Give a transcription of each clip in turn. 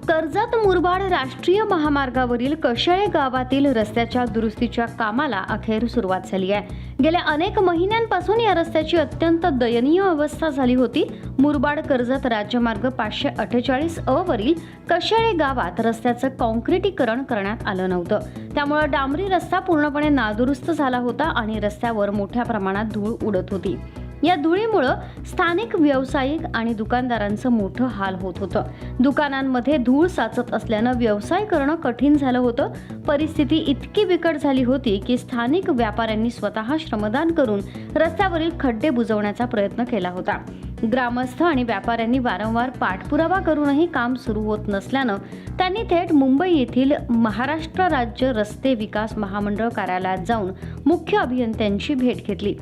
कर्जत मुरबाड राष्ट्रीय महामार्गावरील कशेळे गावातील रस्त्याच्या दुरुस्तीच्या कामाला अखेर सुरुवात झाली आहे। गेल्या अनेक महिन्यांपासून या रस्त्याची अत्यंत दयनीय अवस्था झाली होती। मुरबाड कर्जत राज्यमार्ग 548 वरील कशेळे गावात रस्त्याचं काँक्रिटीकरण करण्यात आलं नव्हतं। त्यामुळे डांबरी रस्ता पूर्णपणे नादुरुस्त झाला होता आणि रस्त्यावर मोठ्या प्रमाणात धूळ उडत होती। या धुळीमुळे स्थानिक व्यावसायिक आणि दुकानदारांचं मोठं हाल होत होतं। दुकानांमध्ये धूळ साचत असल्यानं व्यवसाय करणं कठीण झालं होतं। परिस्थिती इतकी बिकट झाली होती की स्थानिक व्यापाऱ्यांनी स्वतः श्रमदान करून रस्त्यावरील खड्डे बुजवण्याचा प्रयत्न केला होता। ग्रामस्थ आणि व्यापाऱ्यांनी वारंवार पाठपुरावा करूनही काम सुरू होत नसल्यानं त्यांनी थेट मुंबई येथील महाराष्ट्र राज्य रस्ते विकास महामंडळ कार्यालयात जाऊन मुख्य अभियंत्यांची भेट घेतली।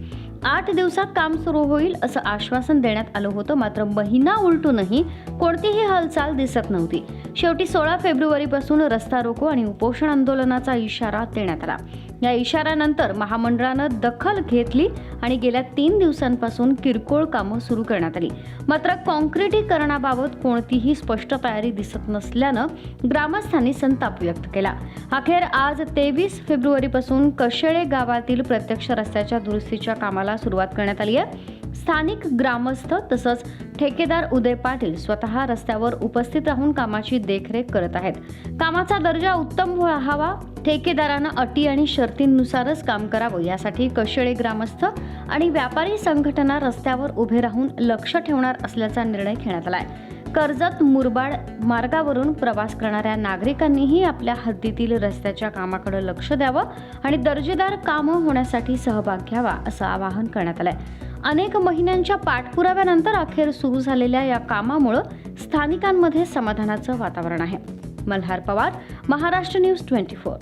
8 दिवसात काम सुरू होईल असं आश्वासन देण्यात आलं होतं, मात्र महिना उलटूनही कोणतीही हालचाल दिसत नव्हती। शेवटी 16 फेब्रुवारीपासून रस्ता रोको आणि उपोषण आंदोलनाचा इशारा देण्यात आला। या इशाऱ्यानंतर महामंडळानं दखल घेतली आणि गेल्या 3 दिवसांपासून किरकोळ कामं सुरू करण्यात आली। मात्र काँक्रिटीकरणाबाबत कोणतीही स्पष्ट तयारी दिसत नसल्यानं ग्रामस्थांनी संताप व्यक्त केला। अखेर आज 23 फेब्रुवारीपासून कशेळे गावातील प्रत्यक्ष रस्त्याच्या दुरुस्तीच्या कामाला सुरुवात करण्यात आली आहे। स्थानिक ग्रामस्थ तसंच ठेकेदार उदय पाटील स्वतः रस्त्यावर उपस्थित राहून कामाची देखरेख करत आहेत। कामाचा दर्जा उत्तम व्हावा, ठेकेदारानं अटी आणि शर्तींनुसारच काम करावं यासाठी कशेळे ग्रामस्थ आणि व्यापारी संघटना रस्त्यावर उभे राहून लक्ष ठेवणार असल्याचा निर्णय घेण्यात आलाय। कर्जत मुरबाड मार्गावरून प्रवास करणाऱ्या नागरिकांनीही आपल्या हद्दीतील रस्त्याच्या कामाकडे लक्ष द्यावं आणि दर्जेदार कामं होण्यासाठी सहभाग घ्यावा असं आवाहन करण्यात आलंय। अनेक महिन्यांच्या पाठपुराव्यानंतर अखेर सुरू झालेल्या या कामामुळे स्थानिकांमध्ये समाधानाचं वातावरण आहे। मल्हार पवार, महाराष्ट्र न्यूज 24।